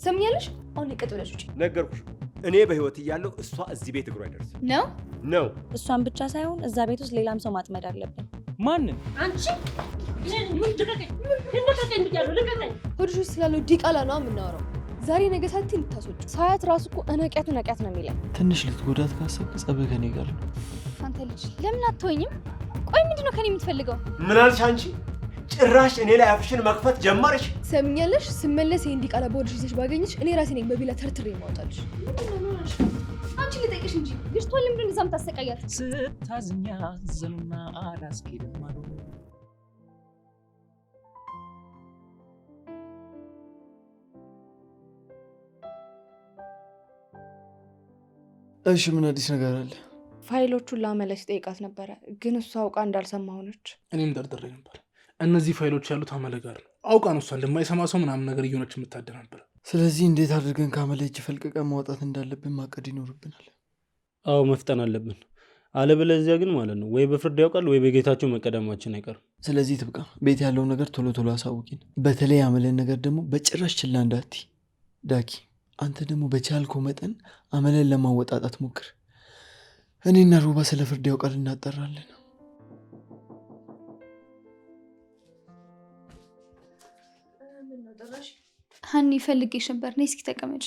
ሰምኛለሽ? አሁን ይቀጥ ብለሽ ውጪ። ነገርኩሽ። እኔ በህይወት እያለሁ እሷ እዚህ ቤት እግሩ አይደርስም። ነው እሷን ብቻ ሳይሆን እዛ ቤት ውስጥ ሌላም ሰው ማጥመድ አለብን። ማንን? አንቺ ምን ልቀቀኝ ብያለሁ፣ ልቀቀኝ። ሆድሽ ውስጥ ስላለው ዲቃላ ነው የምናወራው። ዛሬ ነገ ሳትይ ልታስወጪ። ሳያት ራሱ እኮ እነቂያት ነው የሚለኝ። ትንሽ ልትጎዳት ካሰብክ ጸብህ ከኔ ጋር ነው። አንተ ልጅ ለምን አትወኝም? ቆይ ምንድነው ከኔ የምትፈልገው? ምን አልሽ አንቺ? ጭራሽ እኔ ላይ አፍሽን መክፈት ጀመርሽ። ሰምኛለሽ? ስመለስ ይሄን ዲቃላ በሆድሽ ይዘሽ ባገኝሽ እኔ ራሴ ነኝ በቢላ ተርትሬ ማውጣልሽ። አንቺ ልጠይቅሽ እንጂ ልጅቷ ለምንድን ነው እዛም ታሰቃያት? ስታዝኛ ዘኑና አላስኬድም አሉ። እሺ ምን አዲስ ነገር አለ? ፋይሎቹን ላመለስ ጠይቃት ነበረ፣ ግን እሷ አውቃ እንዳልሰማ ሆነች። እኔም ጠርጥሬ ነበር። እነዚህ ፋይሎች ያሉት አመለ ጋር ነው። አውቃ ነው እሷን ለማይሰማ ሰው ምናምን ነገር እየሆነች የምታደር ነበር። ስለዚህ እንዴት አድርገን ከአመለ እጅ ፈልቅቀን ማውጣት እንዳለብን ማቀድ ይኖርብናል። አዎ መፍጠን አለብን። አለበለዚያ ግን ማለት ነው ወይ በፍርድ ያውቃል ወይ በጌታቸው መቀደማችን አይቀርም። ስለዚህ ትብቃ። ቤት ያለው ነገር ቶሎ ቶሎ አሳውቂን። በተለይ አመለን ነገር ደግሞ በጭራሽ ችላ እንዳትይ ዳኪ። አንተ ደግሞ በቻልከው መጠን አመለን ለማወጣጣት ሞክር። እኔና ሮባ ስለ ፍርድ ያውቃል እናጠራለን። ሀኒ ፈልጌሽ ነበር። ነይ እስኪ ተቀመጪ።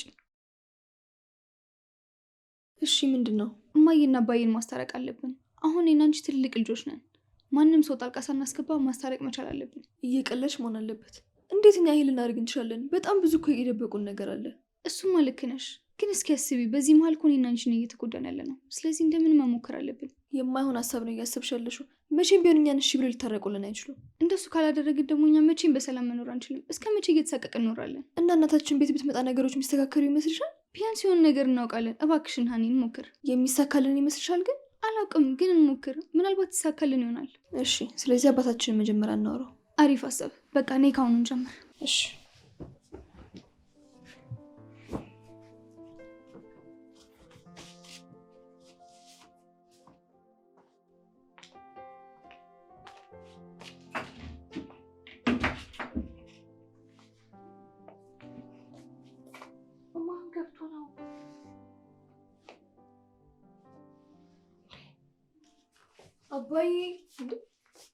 እሺ ምንድን ነው? እማዬና አባዬን ማስታረቅ አለብን። አሁን እኔና አንቺ ትልልቅ ልጆች ነን። ማንም ሰው ጣልቃ ሳናስገባ ማስታረቅ መቻል አለብን። እየቀለሽ መሆን አለበት። እንዴት እኛ ይሄ ልናደርግ እንችላለን? በጣም ብዙ እኮ የደበቁን ነገር አለ። እሱማ ልክ ነሽ፣ ግን እስኪ አስቢ። በዚህ መሀል እኮ እኔና አንቺ ነው እየተጎዳን ያለ ነው። ስለዚህ እንደምን መሞከር አለብን። የማይሆን ሀሳብ ነው እያሰብሽ ያለሽው። መቼም ቢሆን እኛን እሺ ብለው ሊታረቁልን አይችሉም። እንደሱ ካላደረግን ደግሞ እኛ መቼም በሰላም መኖር አንችልም። እስከ መቼ እየተሳቀቅን እንኖራለን? እና እናታችን ቤት ብትመጣ ነገሮች የሚስተካከሉ ይመስልሻል? ቢያንስ የሆነ ነገር እናውቃለን። እባክሽን ሀኒ እንሞክር። የሚሳካልን ይመስልሻል? ግን አላውቅም፣ ግን እንሞክር። ምናልባት ይሳካልን ይሆናል። እሺ፣ ስለዚህ አባታችንን መጀመሪያ እናወራው። አሪፍ ሀሳብ። በቃ እኔ ካሁኑ እንጀምር። እሺ አባዬ፣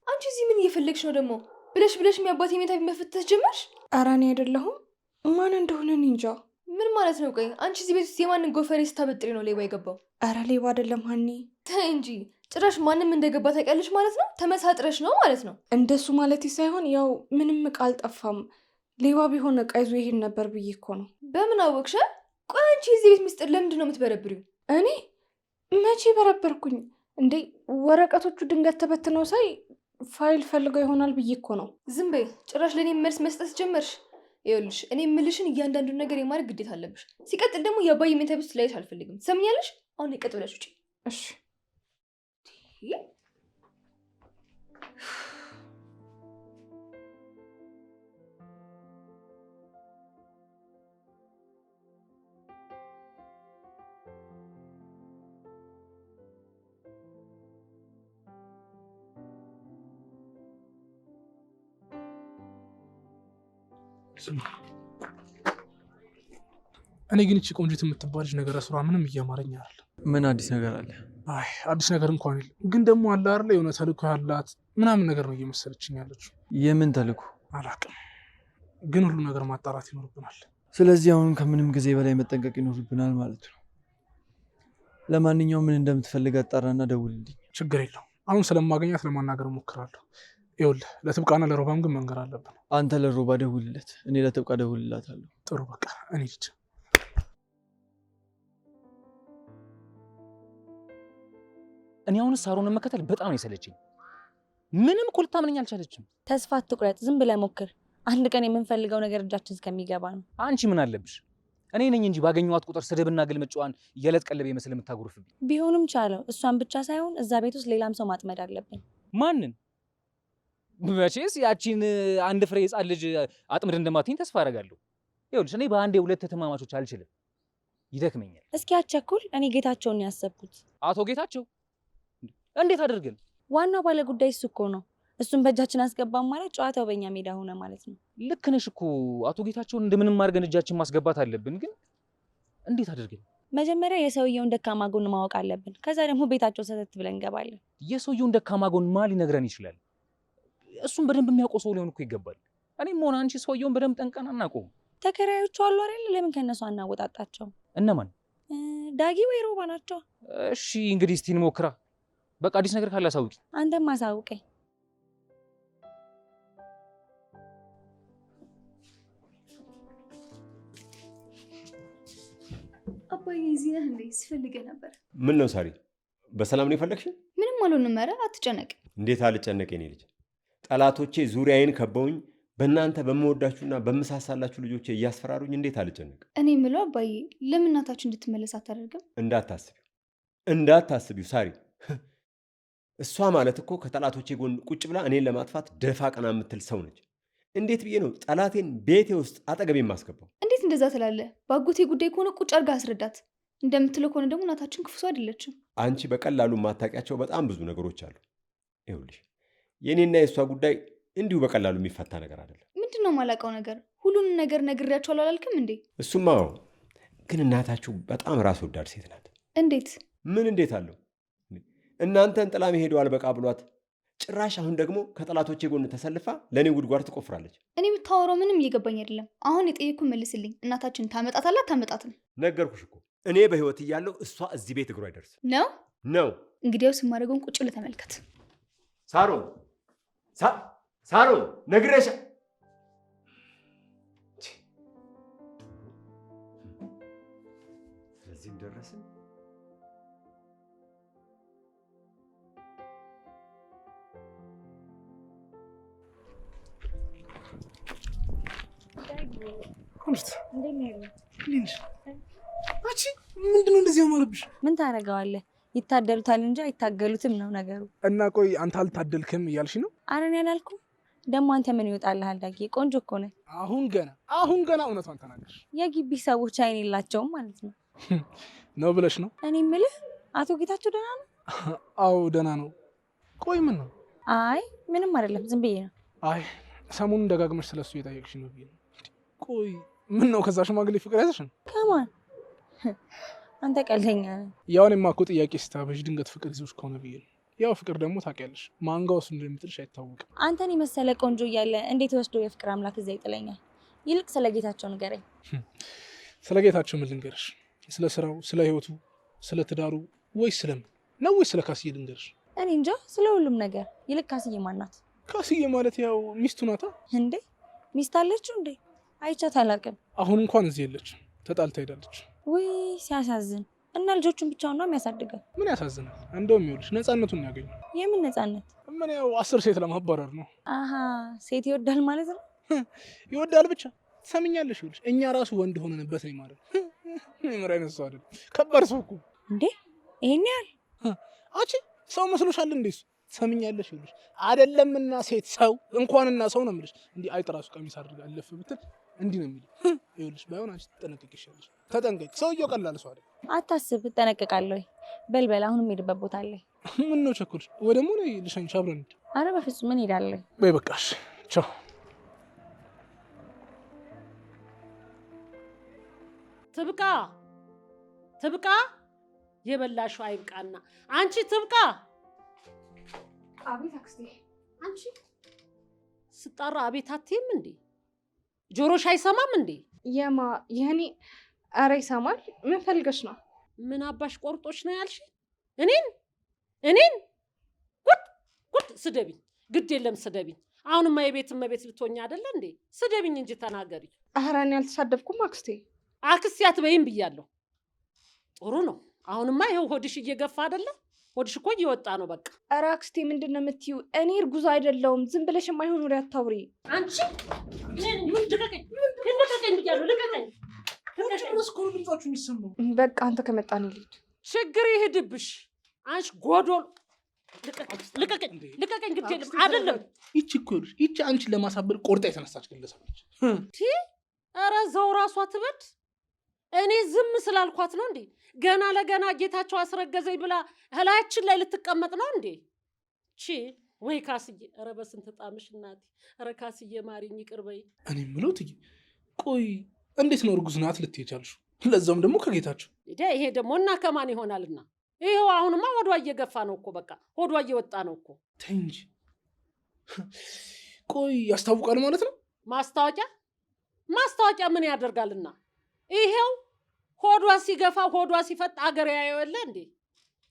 አንቺ እዚህ ምን እየፈለግሽ ነው ደግሞ? ብለሽ የሚያባቴ ሜታ መፈተሽ ጀመርሽ? ኧረ እኔ አይደለሁም። ማን እንደሆነ እኔ እንጃ። ምን ማለት ነው? ቆይ አንቺ እዚህ ቤት ውስጥ የማንን ጎፈሬ ስታበጥሪ ነው ሌባ የገባው? ኧረ ሌባ አይደለም ሀኒ። ተይ እንጂ። ጭራሽ ማንም እንደገባ ታውቂያለሽ ማለት ነው? ተመሳጥረሽ ነው ማለት ነው? እንደሱ ማለት ሳይሆን ያው ምንም ዕቃ አልጠፋም። ሌባ ቢሆን ዕቃ ይዞ ይሄድ ነበር ብዬ እኮ ነው። በምን አወቅሽ? ቆይ አንቺ እዚህ ቤት ምስጢር ለምንድን ነው የምትበረብሪው? እኔ መቼ በረበርኩኝ እንዴ? ወረቀቶቹ ድንገት ተበትነው ሳይ ፋይል ፈልገው ይሆናል ብዬ እኮ ነው። ዝም በይ። ጭራሽ ለእኔ መልስ መስጠት ጀመርሽ። ይኸውልሽ እኔ የምልሽን እያንዳንዱን ነገር የማድረግ ግዴታ አለብሽ። ሲቀጥል ደግሞ የአባዬ ሜታ ቤት ላይሽ አልፈልግም። ሰምኛለሽ? አሁን ይቀጥ ብለሽ ውጪ። እሺ እኔ ግን እቺ ቆንጆት የምትባልሽ ነገር ስራ ምንም እያማረኝ አይደል። ምን አዲስ ነገር አለ? አይ አዲስ ነገር እንኳን የለም፣ ግን ደግሞ አለ አይደል የሆነ ተልእኮ ያላት ምናምን ነገር ነው እየመሰለችኝ ያለችው። የምን ተልእኮ? አላውቅም፣ ግን ሁሉ ነገር ማጣራት ይኖርብናል። ስለዚህ አሁን ከምንም ጊዜ በላይ መጠንቀቅ ይኖርብናል ማለት ነው። ለማንኛውም ምን እንደምትፈልግ አጣራና ደውልልኝ። ችግር የለውም። አሁን ስለማገኛት ለማናገር እሞክራለሁ። ይኸውልህ ለትብቃና ለሮባም ግን መንገር አለብን። አንተ ለሮባ ደውልለት፣ እኔ ለትብቃ ደውልላታለሁ። ጥሩ በቃ እኔ ልጅ እኔ አሁን ሳሮንን መከተል በጣም ነው የሰለችኝ። ምንም እኮ ልታምነኝ አልቻለችም። ተስፋ አትቁረጥ፣ ዝም ብለህ ሞክር። አንድ ቀን የምንፈልገው ነገር እጃችን እስከሚገባ ነው። አንቺ ምን አለብሽ? እኔ ነኝ እንጂ ባገኘኋት ቁጥር ስድብና ግልምጫዋን የዕለት ቀለብ የመስል የምታጎርፍብኝ። ቢሆንም ቻለው። እሷን ብቻ ሳይሆን እዛ ቤት ውስጥ ሌላም ሰው ማጥመድ አለብን። ማንን? መቼስ ያቺን አንድ ፍሬ ሕፃን ልጅ አጥምድ እንደማትኝ ተስፋ አደርጋለሁ። ይኸውልሽ እኔ በአንዴ ሁለት ተማማቾች አልችልም፣ ይደክመኛል። እስኪ አትቸኩል። እኔ ጌታቸውን ያሰብኩት። አቶ ጌታቸው? እንዴት አድርገን? ዋናው ባለ ጉዳይ እሱ እኮ ነው። እሱን በእጃችን አስገባን ማለት ጨዋታው በእኛ ሜዳ ሆነ ማለት ነው። ልክ ነሽ እኮ አቶ ጌታቸውን እንደምንም አድርገን እጃችን ማስገባት አለብን። ግን እንዴት አድርገን? መጀመሪያ የሰውየውን ደካማ ጎን ማወቅ አለብን። ከዛ ደግሞ ቤታቸው ሰተት ብለን እንገባለን። የሰውየውን ደካማ ጎን ማን ሊነግረን ይችላል? እሱን በደንብ የሚያውቀው ሰው ሊሆን እኮ ይገባል። እኔም ሆነ አንቺ ሰውየውን በደንብ ጠንቀን አናውቀውም። ተከራዮቹ አሉ አይደል? ለምን ከነሱ አናወጣጣቸው? እነማን? ዳጊ ወይ ሮባ ናቸው። እሺ እንግዲህ እስቲ እንሞክራ። በቃ አዲስ ነገር ካለ አሳውቂ። አንተም አሳውቀኝ። አባዬ እዚህ ነህ እንዴ? ስፈልገህ ነበር። ምን ነው ሳሪ፣ በሰላም ነው የፈለግሽ? ምንም አልሆንም። ኧረ አትጨነቅ። እንዴት አልጨነቅ የኔ ልጅ። ጠላቶቼ ዙሪያዬን ከበውኝ በእናንተ በምወዳችሁና በምሳሳላችሁ ልጆቼ እያስፈራሩኝ እንዴት አልጨነቅ? እኔ የምለው አባዬ ለምን እናታችን እንድትመለስ አታደርግም? እንዳታስቢው ሳሪ። እሷ ማለት እኮ ከጠላቶቼ ጎን ቁጭ ብላ እኔን ለማጥፋት ደፋ ቀና የምትል ሰው ነች። እንዴት ብዬ ነው ጠላቴን ቤቴ ውስጥ አጠገቤ የማስገባው? እንዴት እንደዛ ትላለህ? በአጎቴ ጉዳይ ከሆነ ቁጭ አድርጋ አስረዳት። እንደምትለው ከሆነ ደግሞ እናታችን ክፉ ሰው አይደለችም። አንቺ በቀላሉ የማታውቂያቸው በጣም ብዙ ነገሮች አሉ። ይኸውልሽ የኔና የእሷ ጉዳይ እንዲሁ በቀላሉ የሚፈታ ነገር አይደለም። ምንድን ነው የማላውቀው ነገር? ሁሉንም ነገር ነግሬያቸዋለሁ አላልክም እንዴ? እሱማ ግን እናታችሁ በጣም ራስ ወዳድ ሴት ናት። እንዴት? ምን እንዴት አለው? እናንተን ጥላ መሄዱ አልበቃ ብሏት ጭራሽ አሁን ደግሞ ከጠላቶቼ ጎን ተሰልፋ ለእኔ ጉድጓድ ትቆፍራለች። እኔ የምታወራው ምንም እየገባኝ አይደለም። አሁን የጠየኩህ መልስልኝ። እናታችን ታመጣታለህ አታመጣትም? ነገርኩሽ እኮ እኔ በህይወት እያለሁ እሷ እዚህ ቤት እግሩ አይደርስም። ነው እንግዲያውስ የማደርገውን ቁጭ ብለህ ተመልከት። ሳሮን ነግሬሻ ስለዚህም ደረስን። ምንድነው እንደዚህ ያማረብሽ? ምን ታደርገዋለህ? ይታደሉታል እንጂ አይታገሉትም ነው ነገሩ። እና ቆይ አንተ አልታደልክም እያልሽ ነው? ኧረ እኔ አላልኩም። ደግሞ አንተ ምን ይወጣልሃል? ዳጊ ቆንጆ እኮ ነህ። አሁን ገና እውነቷን ተናገርሽ። የግቢ ሰዎች አይን የላቸውም ማለት ነው ነው ብለሽ ነው? እኔ የምልህ አቶ ጌታቸው ደህና ነው? አዎ ደህና ነው። ቆይ ምን ነው? አይ ምንም አይደለም፣ ዝም ብዬ ነው። አይ ሰሞኑን ደጋግመሽ ስለሱ እየጠየቅሽ ነው ብዬ ነው። ቆይ ምን ነው ከዛ ሽማግሌ ፍቅር ያዘሽ ነው? ከማን? አንተ ቀልደኛ ነህ። ያው እኔማ እኮ ጥያቄ ስታበዥ ድንገት ፍቅር ይዞሽ ከሆነ ብዬ ነው። ያው ፍቅር ደግሞ ታውቂያለሽ ማንጋው እሱ እንደሚጥልሽ አይታወቅም። አንተን የመሰለ ቆንጆ እያለ እንዴት ወስዶ የፍቅር አምላክ እዛ ይጥለኛል? ይልቅ ስለ ጌታቸው ንገረኝ። ስለ ጌታቸው ምን ልንገርሽ? ስለ ስራው፣ ስለ ህይወቱ፣ ስለ ትዳሩ ወይስ ስለምን ነው? ወይስ ስለ ካስዬ ልንገርሽ? እኔ እንጃ፣ ስለ ሁሉም ነገር። ይልቅ ካስዬ ማን ናት? ካስዬ ማለት ያው ሚስቱ ናታ። እንዴ ሚስት አለችው እንዴ? አይቻት አላውቅም። አሁን እንኳን እዚህ የለችም፣ ተጣልታ ሄዳለች። ውይ ሲያሳዝን። እና ልጆቹን ብቻውን ነው የሚያሳድገው? ምን ያሳዝናል? እንደውም ይኸውልሽ ነፃነቱን ያገኙ። የምን ነፃነት? ምን ያው 10 ሴት ለማባረር ነው። አሀ ሴት ይወዳል ማለት ነው። ይወዳል ብቻ ትሰምኛለሽ? ይኸውልሽ እኛ ራሱ ወንድ ሆነንበት ነው ማለት ምን አይነት ሰው አይደል? ከባድ ሰው እኮ እንዴ! ይሄን ያህል አቺ ሰው መስሎሻል እንዴ? እሱ ትሰምኛለሽ? ይኸውልሽ አይደለምና ሴት ሰው እንኳንና ሰው ነው የምልሽ። እንዲህ አይጥ ራሱ ቀሚስ አድርጋ አለፍ ብትል እንዲህ ነው የሚለው። ይኸውልሽ ባይሆን አንቺ ትጠነቀቂሻለሽ። ተጠንቀቂ። ሰውየው ቀላል ሰው አይደል። አታስብ፣ እጠነቀቃለሁ። በልበል፣ አሁን የምሄድበት ቦታ አለ። ምን ነው ቸኮልሽ? ወይ ደግሞ ነይ ልሸኝሽ፣ አብረን እንሂድ። አረ በፍጹም ምን ሄዳለሁ። በይ በቃሽ፣ ቻው። ትብቃ፣ የበላሽው አይብቃና አንቺ ትብቃ። አቤት አክስቴ። አንቺ ስጣራ አቤት አትይም እንዴ? ጆሮሽ አይሰማም እንዴ? የኔ ኧረ ይሰማል። ምን ፈልገሽ ነው? ምን አባሽ ቆርጦች ነው ያልሽ? እኔን ጉድ ስደቢኝ። ግድ የለም ስደቢኝ። አሁንማ የቤት እመቤት ልትሆኛ አይደለ እንዴ? ስደቢኝ እንጂ ተናገሪ። ኧረ እኔ አልተሳደብኩም አክስቴ። አክስቴ አትበይም ብያለሁ። ጥሩ ነው። አሁንማ ይኸው ሆድሽ እየገፋ አይደለ? ሆድሽ እኮ እየወጣ ነው በቃ። ኧረ አክስቴ ምንድን ነው የምትይው? እኔ እርጉዝ አይደለሁም። ዝም ብለሽ የማይሆን ወሬ አታውሪ። አንቺ ልቀቀኝ ብያለሁ። ልቀቀኝ። ድምጻችሁ የሚሰማው በቃ አንተ ከመጣን ልሂድ። ችግር ይሄድብሽ አንቺ ጎዶሎ። ልቀቀኝ። ግድ የለም አይደለም። ይቺ እኮ ይኸውልሽ ይቺ አንቺን ለማሳበር ቆርጣ የተነሳች ግለሰብ ነች። ኧረ እዛው ራሷ ትበድ። እኔ ዝም ስላልኳት ነው እንዴ? ገና ለገና ጌታቸው አስረገዘኝ ብላ እላያችን ላይ ልትቀመጥ ነው እንዴ? ወይ ካስዬ፣ ኧረ በስንት ጣምሽ እናቴ። ኧረ ካስዬ ማሪኝ፣ ይቅር በይ። እኔ የምለው እትዬ፣ ቆይ እንዴት ነው እርጉዝ ናት ልትይ ቻልሽው? ለዛውም ደግሞ ከጌታቸው። ይሄ ደግሞ እና ከማን ይሆናልና? ይሄው አሁንማ ሆዷ እየገፋ ነው እኮ፣ በቃ ሆዷ እየወጣ ነው እኮ። ተይ እንጂ። ቆይ ያስታውቃል ማለት ነው? ማስታወቂያ ምን ያደርጋልና? ይሄው ሆዷ ሲገፋ ሆዷ ሲፈጥ አገር ያየው የለ እንዴ?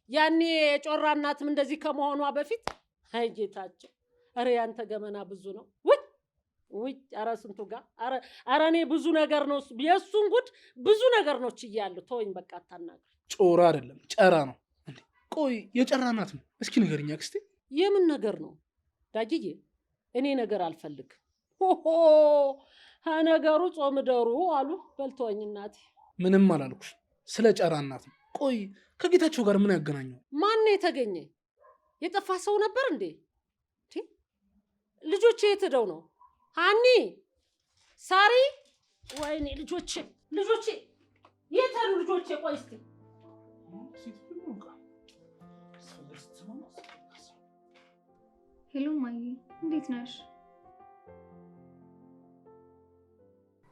ያኔ የጮራ እናትም እንደዚህ ከመሆኗ በፊት አይ ጌታቸው፣ ኧረ ያንተ ገመና ብዙ ነው። ውይ ኧረ ስንቱ ጋር ኧረ እኔ ብዙ ነገር ነው የእሱን ጉድ ብዙ ነገር ነው ችያለሁ። ተወኝ በቃ አታናግር። ጮራ አይደለም ጨራ ነው እንዴ? ቆይ የጨራ እናት ነው? እስኪ ንገሪኝ አክስቴ። የምን ነገር ነው ዳጊዬ? እኔ ነገር አልፈልግም። ሆሆ ነገሩ ጾም ደሩ አሉ። በልተወኝ እናቴ። ምንም አላልኩሽ፣ ስለ ጨራ እናት ነው። ቆይ ከጌታቸው ጋር ምን ያገናኘው? ማን ነው የተገኘ? የጠፋ ሰው ነበር እንዴ? ልጆቼ የት ሄደው ነው? ሃኒ፣ ሳሪ፣ ወይኔ ልጆቼ የት ሄዱ ልጆቼ? ቆይ እስኪ ሄሎ ማዬ፣ እንዴት ነሽ?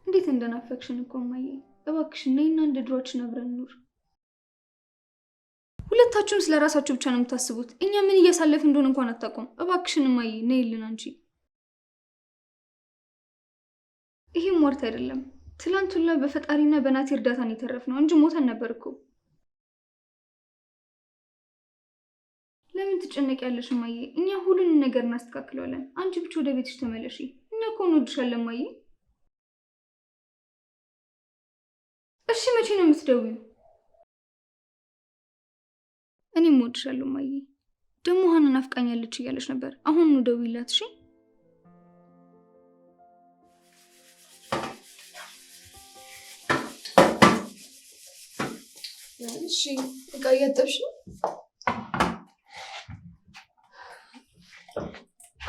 እንዴት እንደናፈቅሽን እኮ ማዬ። እባክሽን ነይና እንደ ድሮአችን አብረን ኑር። ሁለታችሁም ስለ ራሳችሁ ብቻ ነው የምታስቡት። እኛ ምን እያሳለፍ እንደሆነ እንኳን አታውቁም። እባክሽን ማዬ ነይልን አንቺ። ይሄም ሟርት አይደለም። ትላንቱላ በፈጣሪና በናቲ እርዳታ ነው የተረፍነው እንጂ ሞተን ነበር እኮ። ለምን ትጨነቂያለሽ ማዬ? እኛ ሁሉንም ነገር እናስተካክለዋለን። አንቺ ብቻ ወደ ቤትሽ ተመለሺ። እኛ እኮ እንወድሻለን ማዬ። እሺ መቼ ነው የምትደውይው? እኔም እወድሻለሁ ማዬ። ደግሞ ሀና ናፍቃኛለች እያለች ነበር። አሁን ነው ደውይላት እሺ። እሺ እቃ እያጠብሽ ነው?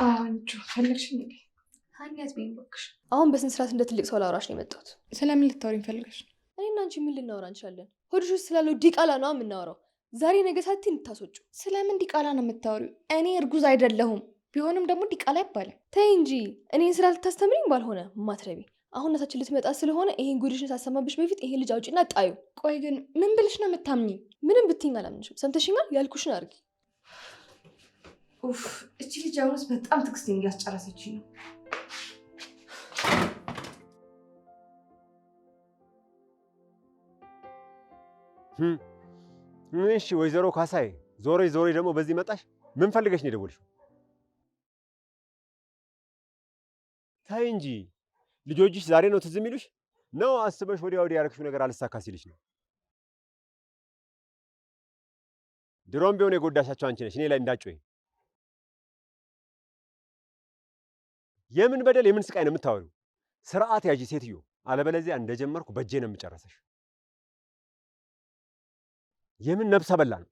አንቺ ፈለግሽ እንዴ? ሀኒያት ቢን እባክሽ። አሁን በስንት ስርዓት እንደ ትልቅ ሰው ላወራሽ ነው የመጣሁት። ስለምን ልታወሪኝ ፈልገሽ? እኔና አንቺ ምን ልናወራ እንችላለን? ሆድሽ ውስጥ ስላለው ዲቃላ ነው የምናወራው። ዛሬ ነገ ሳትይ እንድታስወጪ። ስለምን ዲቃላ ነው የምታወሪው? እኔ እርጉዝ አይደለሁም። ቢሆንም ደግሞ ዲቃላ ይባላል። ተይ እንጂ እኔን ስራ ልታስተምሪኝ ባልሆነ ማትረቢ። አሁን እናታችን ልትመጣ ስለሆነ ይሄን ጉድሽን ሳሰማብሽ በፊት ይሄን ልጅ አውጪና ጣዩ። ቆይ ግን ምን ብልሽ ነው የምታምኚኝ? ምንም ብትይኝ አላምንሽም። ሰምተሽኛል? ያልኩሽን አድርጊ። ኡፍ እቺ ልጅ አሁንስ በጣም ትዕግስቴን እያስጨረሰችኝ ነው። እሺ ወይዘሮ ካሳዬ፣ ዞሬ ደግሞ በዚህ መጣሽ? ምን ፈልገሽ ነው የደወልሽው? ታይ እንጂ ልጆችሽ ዛሬ ነው ትዝ የሚሉሽ? ነው አስበሽ ወዲያ ያደረግሽው ነገር አልሳካ ሲልሽ ነው? ድሮም ቢሆን የጎዳሻቸው አንቺ ነሽ፣ እኔ ላይ እንዳትጮይ። የምን በደል የምን ስቃይ ነው የምታወሪው? ስርዓት ያዢ ሴትዮ፣ አለበለዚያ እንደጀመርኩ በእጄ ነው የምጨረሰሽ። የምን ነብሰ በላ ነው?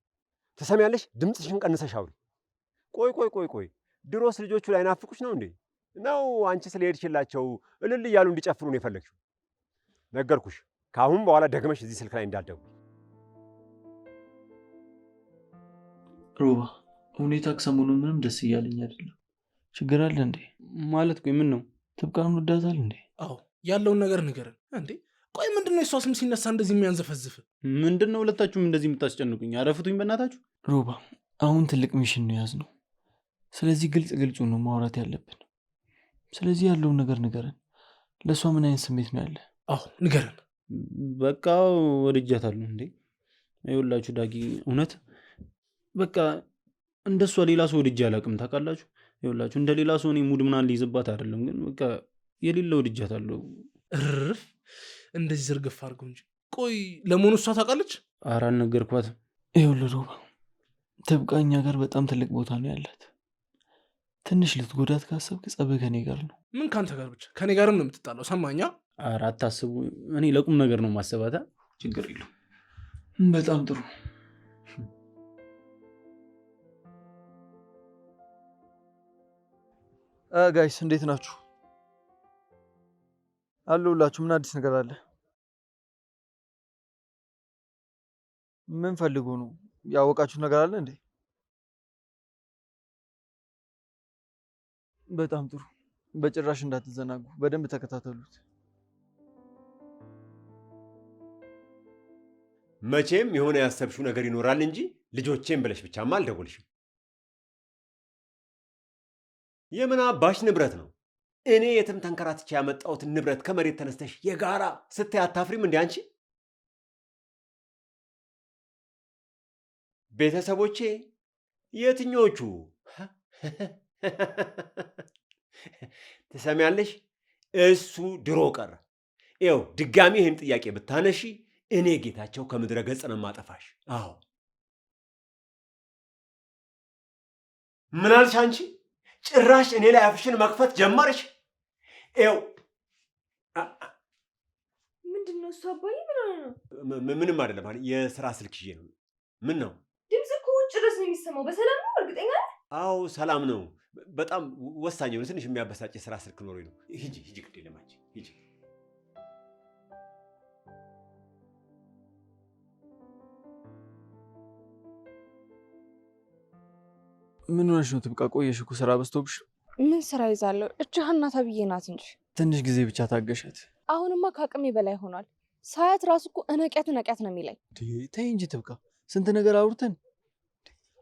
ትሰሚያለሽ? ድምፅሽን ቀንሰሽ አውሪ። ቆይ ድሮስ ልጆቹ ላይ ናፍቁሽ ነው እንዴ? ነው አንቺ ስለሄድሽላቸው እልል እያሉ እንዲጨፍሩ ነው የፈለግሽው? ነገርኩሽ፣ ከአሁን በኋላ ደግመሽ እዚህ ስልክ ላይ እንዳትደውይ። ሮባ፣ ሁኔታ ከሰሞኑን ምንም ደስ እያለኝ አይደለም። ችግር አለ እንዴ? ማለት ቆይ ምን ነው? ትብቃን ወዳታል እንዴ? አዎ ያለውን ነገር ንገረን እንዴ። ቆይ ምንድነው የሷ ስም ሲነሳ እንደዚህ የሚያንዘፈዝፍ? ምንድነው ሁለታችሁም እንደዚህ የምታስጨንቁኝ? አረፍቱኝ በእናታችሁ። ሮባ፣ አሁን ትልቅ ሚሽን ነው የያዝነው። ስለዚህ ግልጹ ነው ማውራት ያለብን። ስለዚህ ያለውን ነገር ንገረን። ለእሷ ምን አይነት ስሜት ነው ያለ? አዎ ንገረን። በቃ ወድጃታለሁ። እንዴ ይኸውላችሁ ዳጊ፣ እውነት በቃ እንደሷ ሌላ ሰው ወድጄ አላውቅም። ታውቃላችሁ? ይኸውላችሁ እንደ ሌላ ሰው እኔ ሙድ ምናምን ሊይዝባት አይደለም፣ ግን በቃ የሌለ ወድጃታለሁ። እርፍ እንደዚህ ዝርግፍ አድርገው እንጂ። ቆይ ለመሆኑ እሷ ታውቃለች? ኧረ አልነገርኳትም። ይኸውልህ ሮባ፣ ትብቃ እኛ ጋር በጣም ትልቅ ቦታ ነው ያላት። ትንሽ ልትጎዳት ካሰብክ ጸብህ ከኔ ጋር ነው። ምን ከአንተ ጋር ብቻ? ከኔ ጋርም ነው የምትጣለው። ሰማኛ? ኧረ አታስቡ፣ እኔ ለቁም ነገር ነው ማሰባታ። ችግር የለውም። በጣም ጥሩ። ጋይስ እንዴት ናችሁ? አለሁላችሁ። ምን አዲስ ነገር አለ? ምን ፈልጉ ነው? ያወቃችሁት ነገር አለ እንዴ? በጣም ጥሩ። በጭራሽ እንዳትዘናጉ፣ በደንብ ተከታተሉት። መቼም የሆነ ያሰብሽው ነገር ይኖራል እንጂ ልጆቼን ብለሽ ብቻማ አልደወልሽም። የምን አባሽ ንብረት ነው? እኔ የትም ተንከራትቼ ያመጣሁትን ንብረት ከመሬት ተነስተሽ የጋራ ስታይ አታፍሪም እንዴ አንቺ? ቤተሰቦቼ የትኞቹ? ትሰሚያለሽ? እሱ ድሮ ቀረ። ይኸው ድጋሚ ይህን ጥያቄ ብታነሺ እኔ ጌታቸው ከምድረ ገጽ ነው የማጠፋሽ። አዎ። ምን አልሽ አንቺ? ጭራሽ እኔ ላይ አፍሽን መክፈት ጀመርሽ? ይኸው ምንድን ነው እሱ? አባዬ ምን ሆነ ነው? ምንም አይደለም። የስራ ስልክ ይዤ ነው። ምን ነው? ድምፅ እኮ ውጭ ድረስ ነው የሚሰማው። በሰላም ነው? እርግጠኛ ነህ? አዎ ሰላም ነው። በጣም ወሳኝ የሆነ ትንሽ የሚያበሳጭ የስራ ስልክ ኖሮኝ ነው። ሂጂ ሂጂ፣ ግድ የለም አንቺ ሂጂ። ምን ሆነሽ ነው ትብቃ? ቆየሽ እኮ ስራ በዝቶብሽ። ምን ስራ ይዛለሁ? እጅህና ተብዬ ናት እንጂ። ትንሽ ጊዜ ብቻ ታገሻት። አሁንማ ከአቅሜ በላይ ሆኗል። ሳያት ራሱ እኮ እነቂያት ነው የሚለኝ። ተይ እንጂ ትብቃ፣ ስንት ነገር አውርተን።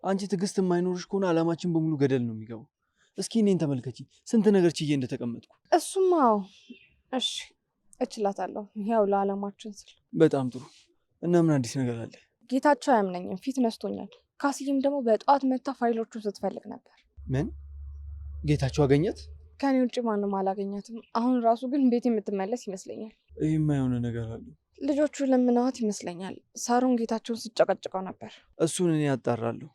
አንቺ ትዕግስት የማይኖርሽ ከሆነ አላማችን በሙሉ ገደል ነው የሚገባው። እስኪ እኔን ተመልከቺ፣ ስንት ነገር ችዬ እንደተቀመጥኩ። እሱማ እሺ እችላታለሁ፣ ያው ለአላማችን ስል። በጣም ጥሩ። እና ምን አዲስ ነገር አለ? ጌታቸው አያምነኝም፣ ፊት ነስቶኛል። ካስዬም ደግሞ በጠዋት መታ ፋይሎቹን ስትፈልግ ነበር። ምን? ጌታቸው አገኘት? ከኔ ውጭ ማንም አላገኛትም። አሁን ራሱ ግን ቤት የምትመለስ ይመስለኛል። ይህማ የሆነ ነገር አለ። ልጆቹ ለምነዋት ይመስለኛል። ሳሩን ጌታቸውን ስጨቀጭቀው ነበር። እሱን እኔ አጣራለሁ።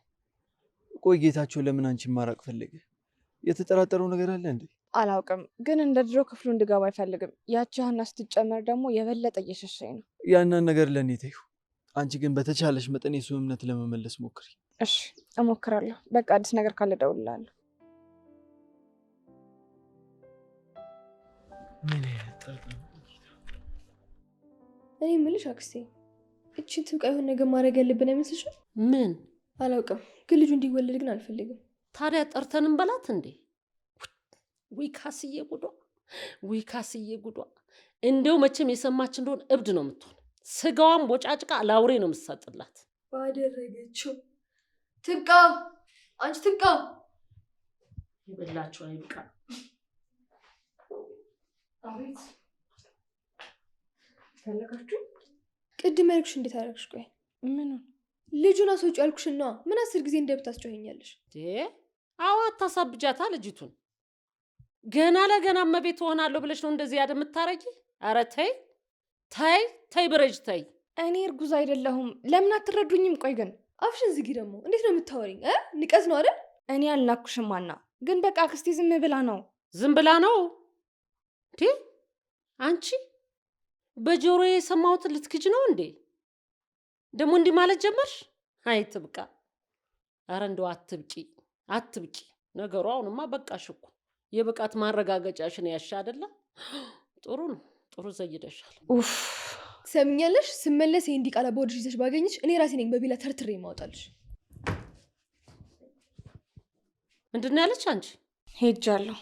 ቆይ ጌታቸው ለምን አንቺን ማራቅ ፈለገ? የተጠራጠረው ነገር አለ እንዴ? አላውቅም፣ ግን እንደ ድሮ ክፍሉ እንድገባ አይፈልግም። ያቺ ሀና ስትጨመር ደግሞ የበለጠ እየሸሸኝ ነው። ያንን ነገር ለእኔ ተይው። አንቺ ግን በተቻለሽ መጠን የሱን እምነት ለመመለስ ሞክሪ። እሺ እሞክራለሁ። በቃ አዲስ ነገር ካለ እደውልልሃለሁ። እኔ የምልሽ አክስቴ፣ እችን ትብቃ የሆነ ነገር ማድረግ ያለብን አይመስልሽም? ምን? አላውቅም፣ ግን ልጁ እንዲወለድ ግን አልፈልግም። ታዲያ ጠርተን እንበላት እንዴ? ውይ ካስዬ ጉዷ፣ ውይ ካስዬ ጉዷ። እንደው መቼም የሰማች እንደሆን እብድ ነው የምትሆን። ስጋዋን ቦጫጭቃ ለአውሬ ነው የምትሰጥላት። ባደረገችው። ትብቃ፣ አንቺ ትብቃ። ይበላችሁ አይብቃ። አቤት ፈለጋችሁ? ቅድም ያልኩሽ እንዴት አደረግሽ? ቆይ ምን ልጁን አስወጪ ያልኩሽና ምን 10 ጊዜ እንደብታስጮኸኛለሽ? አዎ አታሳብጃታ ልጅቱን። ገና ለገና እመቤት ሆናለሁ ብለሽ ነው እንደዚህ ያደ የምታረጊ? ኧረ ተይ ተይ ተይ ብረጅ ተይ። እኔ እርጉዝ አይደለሁም። ለምን አትረዱኝም? ቆይ ግን አፍሽን ዝጊ። ደግሞ እንዴት ነው የምታወሪኝ? ንቀት ነው አይደል? እኔ አልናኩሽም አና። ግን በቃ አክስቴ ዝም ብላ ነው። ዝም ብላ ነው እንዴ? አንቺ በጆሮ የሰማሁትን ልትክጅ ነው እንዴ? ደግሞ እንዲህ ማለት ጀመርሽ? አይ ትብቃ። ኧረ እንደው አትብቂ አትብቂ። ነገሩ አሁንማ በቃሽ እኮ። የብቃት ማረጋገጫሽን ያሻ አይደለ? ጥሩ ነው፣ ጥሩ ዘይደሻል። ኡፍ ትሰሚኛለሽ? ስመለስ ይሄ እንዲቃላ በወድሽ ይዘሽ ባገኝሽ እኔ ራሴ ነኝ በቢላ ተርትሬ ማውጣልሽ። ምንድን ነው ያለች አንቺ? ሄጃለሁ።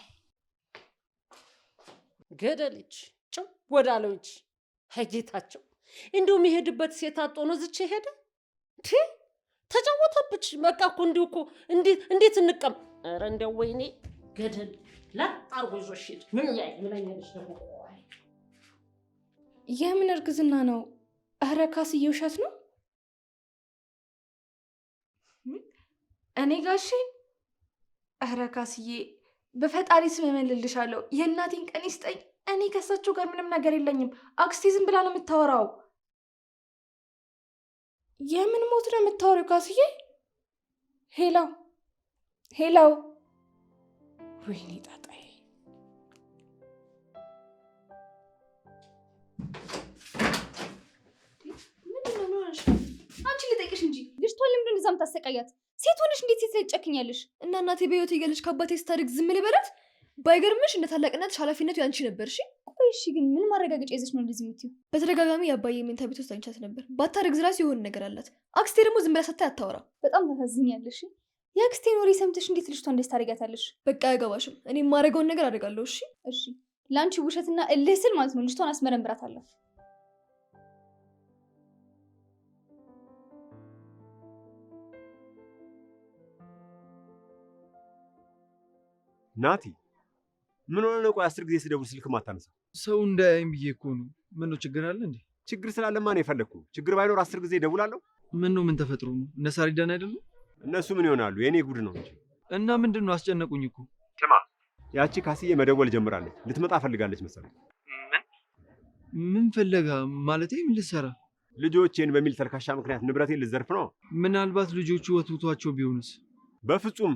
ገደልች ጭው ወዳለች። ጌታቸው እንዲሁም የሄድበት ሴት አጦ ነው ዝቼ ሄደ። ተጫወተብች። በቃ እኮ እንዲሁ እኮ እንዴት እንቀም። ኧረ እንደው ወይኔ ገደል ላጣርጎ ይዞሽ ሄድ። ምን ያይለኛልሽ ደግሞ? የምን እርግዝና ነው? ኧረ ካስዬ ውሸት ነው። እኔ ጋሼ፣ ኧረ ካስዬ በፈጣሪ ስም እምልልሻለሁ የእናቴን ቀን ይስጠኝ። እኔ ከሳቸው ጋር ምንም ነገር የለኝም። አክስቴ ዝም ብላ ነው የምታወራው። የምን ሞት ነው የምታወሪው ካስዬ? ሄሎ ሄሎ። ወይኔ ጣጣዬ። ምንድን ነው ሆነሽ? አንቺ ልጠይቅሽ እንጂ ልጅቷን ለምንድን ነው እንደዛ የምታሰቃያት? ሴት ሆነሽ እንዴት ሴት ላይ ትጨክኛለሽ? እና እናቴ በህይወት እያለች ከአባቴ ስታድግ ዝም ልበላት? ባይገርምሽ እንደ ታላቅነትሽ ኃላፊነቱ ያንቺ ነበር። እሺ ቆይ እሺ፣ ግን ምን ማረጋገጫ ይዘሽ ነው እንደዚህ የምትይው? በተደጋጋሚ የአባዬ መኝታ ቤት ውስጥ አግኝቻት ነበር። ባታረግዝ እራሱ የሆነ ነገር አላት። አክስቴ ደግሞ ዝም ብላ ሰታይ አታወራ። በጣም ታሳዝኛለሽ። የአክስቴን ወሬ ሰምተሽ እንዴት ልጅቷ እንደዚህ ታደርጊያታለሽ? በቃ አያገባሽም። እኔ የማደርገውን ነገር አደርጋለሁ። እሺ እሺ፣ ለአንቺ ውሸትና እልህ ስል ማለት ነው ልጅቷን አስመረምራታለሁ። ናቲ ምን ሆነ ነው? ቆይ 10 ጊዜ ስደውል ስልክ ማታነሳ? ሰው እንዳያይም ብዬ እኮ ነው። ምን ነው ችግር አለ እንዴ? ችግር ስላለማ ነው የፈለግኩ። ችግር ባይኖር 10 ጊዜ እደውላለሁ። ምን ነው? ምን ተፈጥሮ ነው? እነ ሳሪዳን አይደሉ? እነሱ ምን ይሆናሉ? የኔ ጉድ ነው እንጂ። እና ምንድን ነው? አስጨነቁኝ እኮ። ስማ፣ ያቺ ካስዬ መደወል ጀምራለች። ልትመጣ ፈልጋለች መሰለኝ። ምን ፈለጋ? ማለቴ ምን ልትሰራ? ልጆቼን በሚል ተልካሻ ምክንያት ንብረቴን ልትዘርፍ ነው። ምናልባት ልጆቹ ወትውቷቸው ቢሆንስ? በፍጹም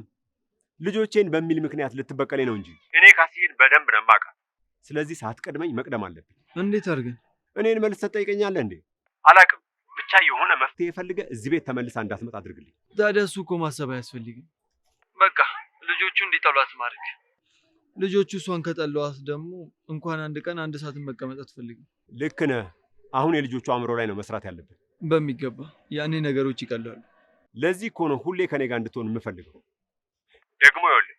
ልጆቼን በሚል ምክንያት ልትበቀለኝ ነው እንጂ እኔ ካስዬን በደንብ ነው የማውቃት። ስለዚህ ሳትቀድመኝ መቅደም አለብኝ። እንዴት አድርገን? እኔን መልስ ትጠይቀኛለህ እንዴ? አላቅም። ብቻ የሆነ መፍትሄ ፈልገህ እዚህ ቤት ተመልሳ እንዳትመጣ አድርግልኝ። ታዲያ እሱ እኮ ማሰብ አያስፈልግም። በቃ ልጆቹ እንዲጠሏት ማድረግ። ልጆቹ እሷን ከጠሏት ደግሞ እንኳን አንድ ቀን አንድ ሰዓትን መቀመጥ አትፈልግም። ልክ ነህ። አሁን የልጆቹ አእምሮ ላይ ነው መስራት ያለብን። በሚገባ ያኔ ነገሮች ይቀላሉ። ለዚህ እኮ ነው ሁሌ ከኔ ጋር እንድትሆን የምፈልገው። ደግሞ ይኸውልህ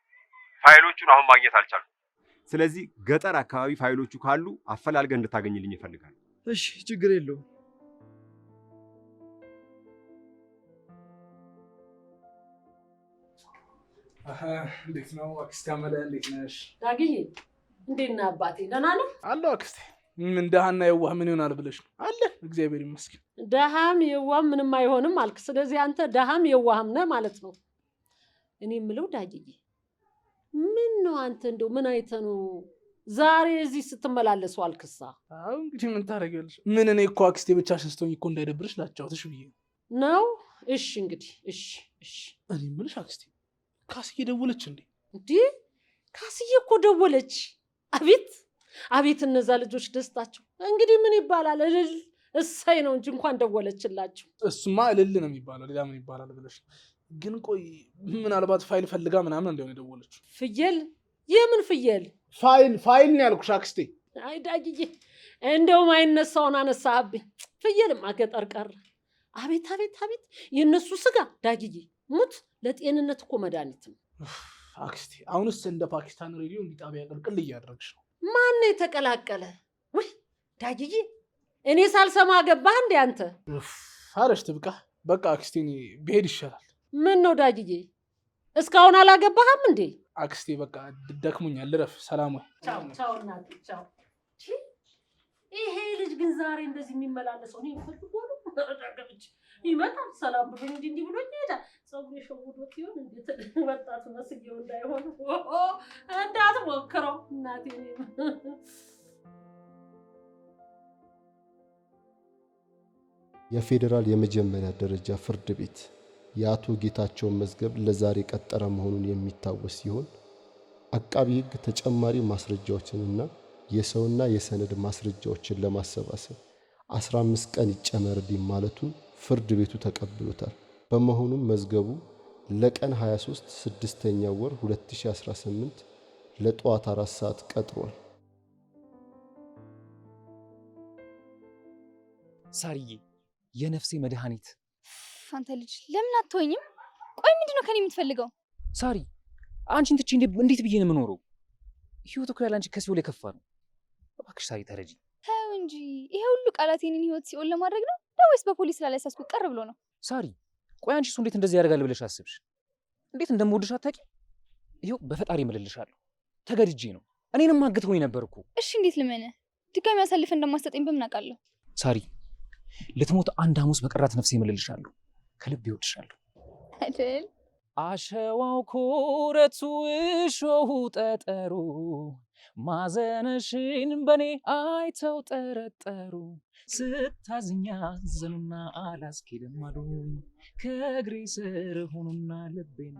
ፋይሎቹን አሁን ማግኘት አልቻልኩም። ስለዚህ ገጠር አካባቢ ፋይሎቹ ካሉ አፈላልገህ እንድታገኝልኝ እፈልጋለሁ። እሺ፣ ችግር የለውም። እንዴት ነው አክስቴ? አመለ እንዴት ነሽ? ዳግዬ እንዴት ነህ አባቴ? ደህና ነህ? አለሁ አክስቴ። ምን ደሃና የዋህ ምን ይሆናል ብለሽ ነው? አለ እግዚአብሔር ይመስገን። ደሃም የዋህም ምንም አይሆንም አልክ። ስለዚህ አንተ ደሃም የዋህም ነህ ማለት ነው። እኔ የምለው ዳግዬ ምን ነው አንተ እንደው ምን አይተህ ነው ዛሬ እዚህ ስትመላለሱ አልክሳ? አዎ እንግዲህ ምን ታደርጊያለሽ? ምን እኔ እኮ አክስቴ ብቻሽን ስትሆኚ እኮ እንዳይደብርሽ ላጫውትሽ ብዬ ነው። እሺ እንግዲህ እሺ። እኔ የምልሽ አክስቴ ካስዬ ደወለች እንዴ? እንዴ ካስዬ እኮ ደወለች። አቤት እነዛ ልጆች ደስታቸው። እንግዲህ ምን ይባላል? እልል እሰይ ነው እንጂ እንኳን ደወለችላቸው። እሱማ እልል ነው የሚባለው፣ ሌላ ምን ይባላል ብለሽ። ግን ቆይ ምናልባት ፋይል ፈልጋ ምናምን እንደሆነ የደወለችው። ፍየል? የምን ፍየል? ፋይል ነው ያልኩሽ አክስቴ። አይ ዳግዬ እንደውም አይነሳውን አነሳህብኝ። ፍየልማ ገጠር ቀረ። አቤት የእነሱ ስጋ ዳግዬ ሙት ለጤንነት እኮ መድኃኒት ነው። አክስቴ አሁንስ እንደ ፓኪስታን ሬዲዮ እንዲጣቢያ ቅልቅል እያደረግሽ ነው። ማን የተቀላቀለ? ውይ ዳግዬ እኔ ሳልሰማ ገባህ እንዴ አንተ? አረሽ ትብቃ። በቃ አክስቴ እኔ ብሄድ ይሻላል። ምን ነው ዳግዬ እስካሁን አላገባህም እንዴ? አክስቴ በቃ ደክሞኛል፣ ልረፍ። ሰላም ወይ። ቻው እናቴ ቻው። ይሄ ልጅ ግን ዛሬ እንደዚህ የሚመላለሰው እኔ ፈልጎ ነው። ተረጋግጭ ይመጣል ሰላም ብሎኝ እንዲህ ብሎኝ ይሄዳል። ፀጉሬ ሸውዶት ይሆን እንዴት? ወጣቱ መስዬው እንዳይሆን እንዳትሞክረው እናቴ። የፌዴራል የመጀመሪያ ደረጃ ፍርድ ቤት የአቶ ጌታቸውን መዝገብ ለዛሬ ቀጠረ መሆኑን የሚታወስ ሲሆን አቃቢ ሕግ ተጨማሪ ማስረጃዎችንና የሰውና የሰነድ ማስረጃዎችን ለማሰባሰብ 15 ቀን ይጨመርልኝ ማለቱን ፍርድ ቤቱ ተቀብሎታል። በመሆኑም መዝገቡ ለቀን 23 6ኛ ወር 2018 ለጠዋት 4 ሰዓት ቀጥሯል። ሳርዬ የነፍሴ መድኃኒት። አንተ ልጅ ለምን አትወኝም? ቆይ ምንድነው ከኔ የምትፈልገው? ሳሪ አንቺን ትቼ እንዴት ብዬ ነው የምኖረው? ህይወት እኮ ያለ አንቺ ከሲኦል የከፋ ነው። እባክሽ ሳሪ ተረጂ። ተው እንጂ ይሄ ሁሉ ቃላት የኔን ህይወት ሲኦል ለማድረግ ነው ወይስ በፖሊስ ስላላሳስኩ ቀር ብሎ ነው? ሳሪ ቆይ አንቺ እሱ እንዴት እንደዚህ ያደርጋል ብለሽ አስብሽ? እንዴት እንደምወድሽ አታውቂ? ይኸው በፈጣሪ እምልልሻለሁ ተገድጄ ነው። እኔንም አግተውኝ ነበር እኮ። እሺ እንዴት ልመንህ? ድጋሚ አሳልፈህ እንደማትሰጠኝ በምን አውቃለሁ? ሳሪ ልትሞት አንድ ሐሙስ በቀራት ነፍሴ እምልልሻለሁ ከልብ ይወድሻለሁ አይደል? አሸዋው ኮረቱ እሾሁ ጠጠሩ ማዘነሽን በኔ አይተው ጠረጠሩ። ስታዝኛ ዘኑና አላስኬድም አሉኝ ከእግሬ ስር ሆኑና ልቤን